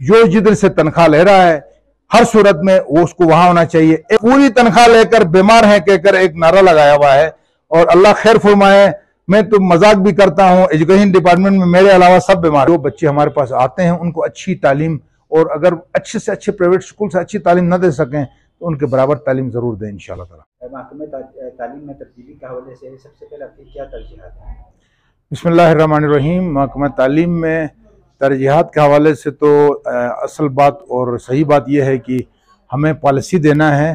जो जिधर से तनख्वाह ले रहा है हर सूरत में वो उसको वहां होना चाहिए। एक पूरी तनख्वाह लेकर बीमार है कहकर एक नारा लगाया हुआ है, और अल्लाह खैर फरमाए। मैं तो मजाक भी करता हूं, एजुकेशन डिपार्टमेंट में मेरे अलावा सब बीमार। जो बच्चे हमारे पास आते हैं उनको अच्छी तालीम, और अगर अच्छे से अच्छे प्राइवेट स्कूल से अच्छी तालीम न दे सकें तो उनके बराबर तालीम जरूर दें इंशाल्लाह ताला। महकमे तालीम में तब्दीली के हवाले से सबसे पहले आपकी क्या तरजीहात है? बिस्मिल्लाहिर्रहमानिर्रहीम। महकमा तालीम में तरजीहात के हवाले से तो असल बात और सही बात यह है कि हमें पॉलिसी देना है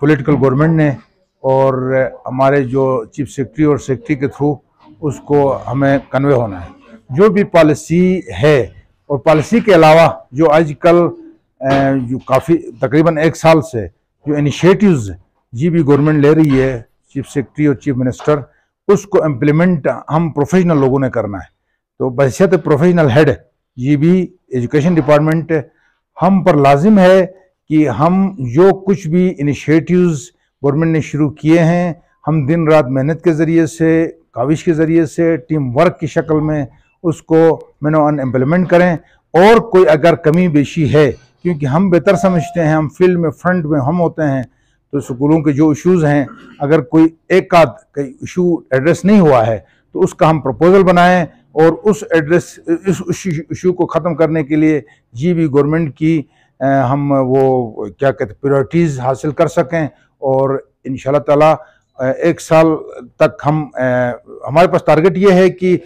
पॉलिटिकल गवर्नमेंट ने, और हमारे जो चीफ सेक्रेटरी और सेक्रेटरी के थ्रू उसको हमें कन्वे होना है जो भी पॉलिसी है। और पॉलिसी के अलावा जो आजकल जो काफ़ी तकरीबन एक साल से जो इनिशिएटिव्स जीबी गवर्नमेंट ले रही है, चीफ सेक्रेटरी और चीफ मिनिस्टर, उसको इम्प्लीमेंट हम प्रोफेशनल लोगों ने करना है। तो बहैसियत professional head GB education department हम पर लाजिम है कि हम जो कुछ भी इनिशिएटिव्स गवर्नमेंट ने शुरू किए हैं, हम दिन रात मेहनत के ज़रिए से, काविश के ज़रिए से, टीम वर्क की शक्ल में उसको मैंने इम्प्लीमेंट करें। और कोई अगर कमी बेशी है, क्योंकि हम बेहतर समझते हैं, हम फील्ड में फ्रंट में हम होते हैं, तो स्कूलों के जो इश्यूज़ हैं अगर कोई एक आध कई इशू एड्रेस नहीं हुआ है तो उसका हम प्रपोजल बनाएं, और उस इशू को ख़त्म करने के लिए जीबी गवर्नमेंट की हम वो क्या कहते हैं प्रायोरिटीज़ हासिल कर सकें। और इंशाल्लाह ताला एक साल तक हम हमारे पास टारगेट ये है कि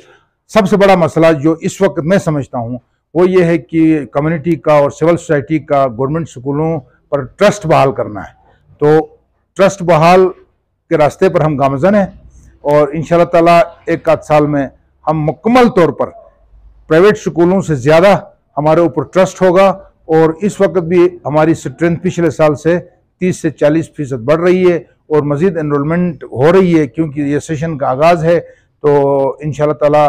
सबसे बड़ा मसला जो इस वक्त मैं समझता हूँ वो ये है कि कम्युनिटी का और सिविल सोसाइटी का गवर्नमेंट स्कूलों पर ट्रस्ट बहाल करना है। तो ट्रस्ट बहाल के रास्ते पर हम गामज़न हैं, और इंशाल्लाह ताला एक आध साल में हम मुकम्मल तौर पर प्राइवेट स्कूलों से ज़्यादा हमारे ऊपर ट्रस्ट होगा। और इस वक्त भी हमारी स्ट्रेंथ पिछले साल से 30 से 40% बढ़ रही है, और मज़ीद एनरोलमेंट हो रही है क्योंकि ये सेशन का आगाज़ है। तो इंशाल्लाह ताला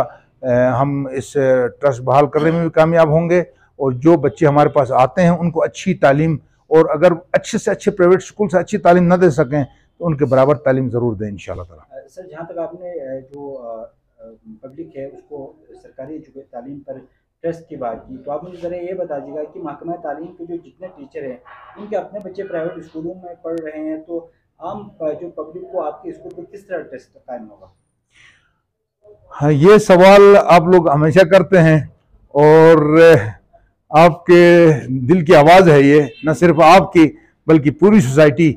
हम इस ट्रस्ट बहाल करने में भी कामयाब होंगे, और जो बच्चे हमारे पास आते हैं उनको अच्छी तालीम, और अगर अच्छे से अच्छे प्राइवेट स्कूल से अच्छी तालीम न दे सकें तो उनके बराबर तालीम ज़रूर दें इंशाल्लाह ताला। सर, जहाँ तक आपने जो पब्लिक है उसको सरकारी तालीम पर ट्रस्ट की बात की, तो आप मुझे ज़रा ये बता दीजिएगा कि महकमा तालीम के जो जितने टीचर हैं उनके अपने बच्चे प्राइवेट स्कूलों में पढ़ रहे हैं, तो आम जो पब्लिक को आपके स्कूल पर किस तरह ट्रस्ट कायम होगा? हाँ, ये सवाल आप लोग हमेशा करते हैं, और आपके दिल की आवाज़ है ये, न सिर्फ आपकी बल्कि पूरी सोसाइटी।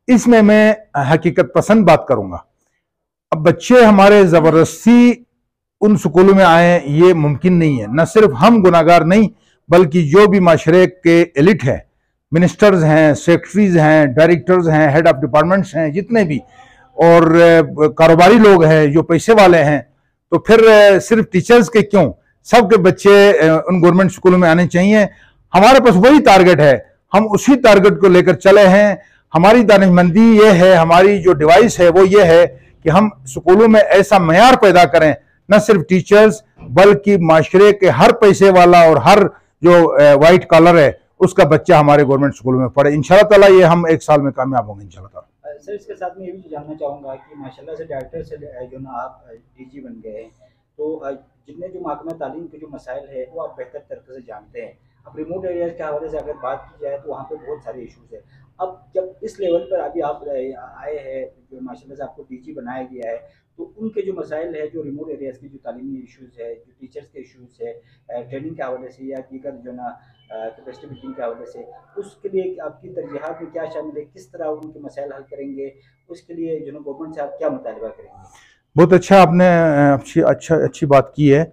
इसमें मैं हकीकत पसंद बात करूँगा। अब बच्चे हमारे ज़बरदस्ती उन स्कूलों में आए ये मुमकिन नहीं है। न सिर्फ हम गुनाहगार नहीं बल्कि जो भी माशरे के एलिट हैं, मिनिस्टर्स हैं, सेक्रेटरीज हैं, डायरेक्टर्स हैं, हेड ऑफ डिपार्टमेंट्स हैं, जितने भी और कारोबारी लोग हैं जो पैसे वाले हैं, तो फिर सिर्फ टीचर्स के क्यों, सबके बच्चे उन गवर्नमेंट स्कूलों में आने चाहिए। हमारे पास वही टारगेट है, हम उसी टारगेट को लेकर चले हैं। हमारी दानिशमंदी ये है, हमारी जो डिवाइस है वो ये है कि हम स्कूलों में ऐसा मयार पैदा करें, न सिर्फ टीचर्स बल्कि माशरे के हर पैसे वाला और हर जो वाइट कॉलर है उसका बच्चा हमारे गवर्नमेंट स्कूलों में पढ़े। इंशाल्लाह ताला ये हम एक साल में कामयाब होंगे इंशाल्लाह ताला। सर, इसके साथ में ये भी जानना चाहूँगा कि माशाल्लाह से डायरेक्टर से जो ना आप डीजी बन गए हैं, तो जितने जो महकमा तालीम के जो मसाइल है वो आप बेहतर तरीके से जानते हैं। अब रिमोट एरियाज़ के हवाले से अगर बात की जाए तो वहाँ पे बहुत सारे इशूज़ है। अब जब इस लेवल पर अभी आप आए हैं, जो माशाल्लाह से आपको डीजी बनाया गया है, तो उनके जो मसाइल है, जो रिमोट एरियाज़ की जो तालीमी इशूज़ है, जो टीचर्स के इशूज़ है, ट्रेनिंग के हवाले से या दीगर जो ना कैपेसिटी बिल्डिंग के हवाले से, उसके लिए आपकी तरजीहात में क्या शामिल है, किस तरह उनके मसाइल हल करेंगे, उसके लिए जो ना गवर्नमेंट से आप क्या मुतालबा करेंगे? बहुत अच्छा, आपने अच्छी बात की है।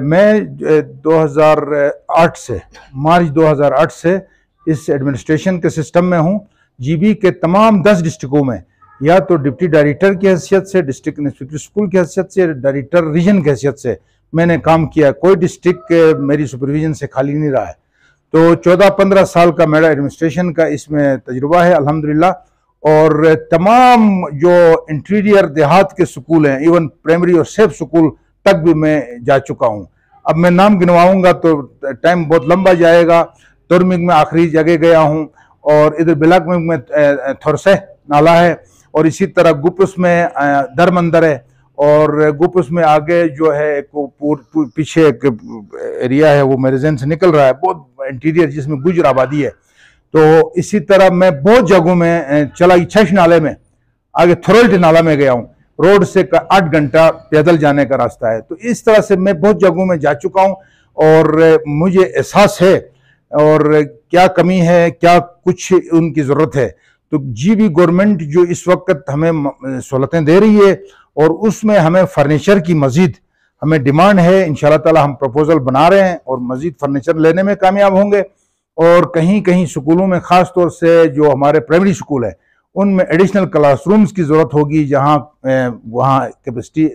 मैं 2008 से मार्च 2008 से इस एडमिनिस्ट्रेशन के सिस्टम में हूँ। जीबी के तमाम 10 डिस्ट्रिक्टों में या तो डिप्टी डायरेक्टर की हैसियत से, डिस्ट्रिक्ट इंस्पेक्टर स्कूल की हैसियत से, डायरेक्टर रीजन की हैसियत से मैंने काम किया। कोई डिस्ट्रिक्ट मेरी सुपरविजन से खाली नहीं रहा है। तो 14-15 साल का मेरा एडमिनिस्ट्रेशन का इसमें तजुर्बा है अल्हम्दुलिल्लाह। और तमाम जो इंटीरियर देहात के स्कूल हैं, इवन प्राइमरी और सेफ स्कूल तक भी मैं जा चुका हूँ। अब मैं नाम गिनवाऊंगा तो टाइम बहुत लंबा जाएगा। तुरमिग में आखिरी जगह गया हूँ, और इधर बिलाक में थोरसे नाला है, और इसी तरह गुपस में दरमंदर है, और गुप्स में आगे जो है पीछे एक एरिया है वो मेरे जहन से निकल रहा है, बहुत इंटीरियर जिसमें गुजर आबादी है। तो इसी तरह मैं बहुत जगहों में चला, छश नाले में, आगे थोरल्टी नाला में गया हूँ, रोड से 8 घंटा पैदल जाने का रास्ता है। तो इस तरह से मैं बहुत जगहों में जा चुका हूँ और मुझे एहसास है और क्या कमी है, क्या कुछ उनकी ज़रूरत है। तो भी गवर्नमेंट जो इस वक्त हमें सहूलतें दे रही है और उसमें हमें फर्नीचर की मजीद हमें डिमांड है। इंशाल्लाह ताला हम प्रपोजल बना रहे हैं और मजीद फर्नीचर लेने में कामयाब होंगे। और कहीं कहीं स्कूलों में ख़ास तौर से जो हमारे प्राइमरी स्कूल है उनमें एडिशनल क्लासरूम्स की ज़रूरत होगी, जहाँ वहाँ कैपेसिटी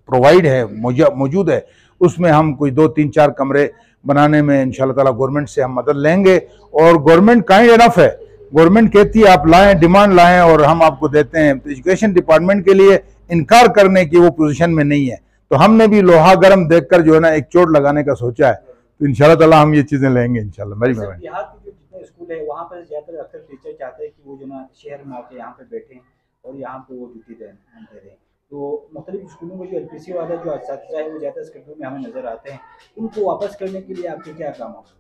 प्रोवाइड है, मौजूद है, उसमें हम कोई 2, 3, 4 कमरे बनाने में इंशाल्लाह ताला गवर्नमेंट से हम मदद लेंगे। और गवर्नमेंट काइंड एनफ है, गवर्नमेंट कहती है आप लाएं, डिमांड लाएं और हम आपको देते हैं। तो एजुकेशन डिपार्टमेंट के लिए इनकार करने की वो पोजीशन में नहीं है। तो हमने भी लोहा गर्म देखकर जो है ना एक चोट लगाने का सोचा है। तो इंशाल्लाह ताला हम ये चीज़ें लेंगे इंशाल्लाह। मेरी मेहरबानी। यहाँ के जो जितने स्कूल है वहाँ पर ज़्यादातर अक्सर टीचर चाहते हैं कि वो जो ना शहर में आके यहाँ पे बैठें और यहाँ पे वो ड्यूटी दे रहे हैं। तो मुख्तलिफ स्कूलों में जो LPC वाले जो असातिज़ा है वो ज़्यादा स्कूलों में हमें नज़र आते हैं, उनको वापस करने के लिए आपके क्या काम होगा?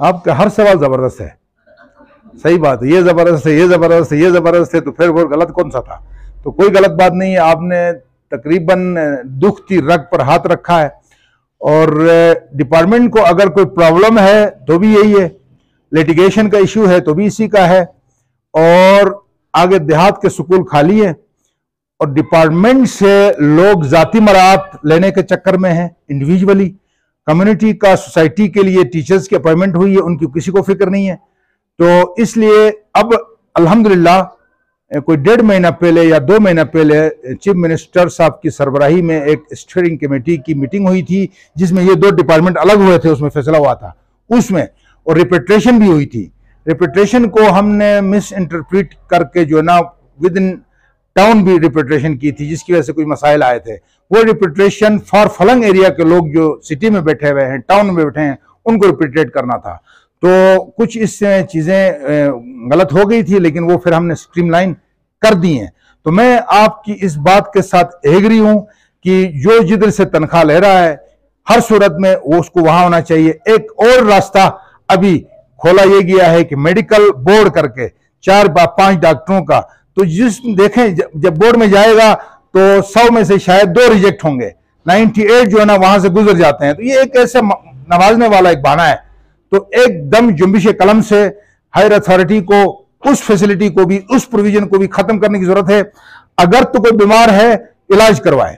आपका हर सवाल ज़बरदस्त है, सही बात है, ये ज़बरदस्त है, ये ज़बरदस्त है, ये ज़बरदस्त है, तो फिर वो गलत कौन सा था? तो कोई गलत बात नहीं है। आपने तकरीबन दुखती रग पर हाथ रखा है। और डिपार्टमेंट को अगर कोई प्रॉब्लम है तो भी यही है, लिटिगेशन का इशू है तो भी इसी का है, और आगे देहात के स्कूल खाली है और डिपार्टमेंट से लोग जाती मराहत लेने के चक्कर में हैं। इंडिविजुअली कम्युनिटी का, सोसाइटी के लिए टीचर्स की अपॉइंटमेंट हुई है, उनकी किसी को फिक्र नहीं है। तो इसलिए अब अल्हम्दुलिल्लाह कोई 1.5 महीना पहले या 2 महीना पहले चीफ मिनिस्टर साहब की सरबराही में एक स्टीयरिंग कमेटी की मीटिंग हुई थी, जिसमें ये 2 डिपार्टमेंट अलग हुए थे, उसमें फैसला हुआ था उसमें, और रिपेट्रेशन भी हुई थी। रिपेट्रेशन को हमने मिस इंटरप्रिट करके जो ना विद इन टाउन भी रिपेट्रेशन की थी, जिसकी वजह से कुछ मसाइल आए थे। वो रिपेट्रेशन फॉर फलंग एरिया के लोग जो सिटी में बैठे हुए हैं, टाउन में बैठे हैं, उनको रिपेट्रेट करना था। तो कुछ इससे चीज़ें गलत हो गई थी, लेकिन वो फिर हमने स्ट्रीमलाइन कर दी हैं। तो मैं आपकी इस बात के साथ एग्री हूं कि जो जिधर से तनख्वाह ले रहा है हर सूरत में वो उसको वहां होना चाहिए। एक और रास्ता अभी खोला यह गया है कि मेडिकल बोर्ड करके 4-5 डॉक्टरों का, तो जिस देखें जब बोर्ड में जाएगा तो 100 में से शायद 2 रिजेक्ट होंगे, 98 जो है ना वहां से गुजर जाते हैं। तो ये एक ऐसा नवाजने वाला एक बहाना है। तो एकदम जुम्बिश कलम से हायर अथॉरिटी को उस फैसिलिटी को भी, उस प्रोविजन को भी खत्म करने की जरूरत है। अगर तो कोई बीमार है इलाज करवाए,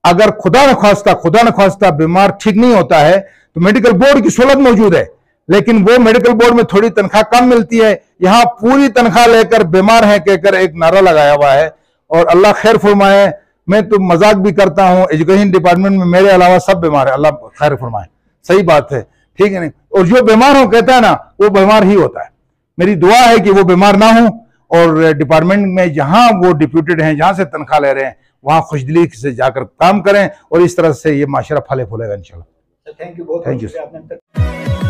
अगर खुदा न खास्ता बीमार ठीक नहीं होता है तो मेडिकल बोर्ड की सहूलत मौजूद है, लेकिन वो मेडिकल बोर्ड में थोड़ी तनख्वाह कम मिलती है, यहां पूरी तनख्वाह लेकर बीमार है कहकर एक नारा लगाया हुआ है। और अल्लाह खैर फरमाए, मैं तो मजाक भी करता हूं, एजुकेशन डिपार्टमेंट में मेरे अलावा सब बीमार है, अल्लाह खैर फरमाए, सही बात है, ठीक है नहीं। और जो बीमार हो कहता है ना वो बीमार ही होता है। मेरी दुआ है कि वो बीमार ना हो और डिपार्टमेंट में जहां वो डिप्यूटेड हैं, जहां से तनख्वाह ले रहे हैं, वहां खुशदिली से जाकर काम करें और इस तरह से ये माशरा फले फूलेगा इंशाल्लाह। थैंक यू, बहुत थैंक यू।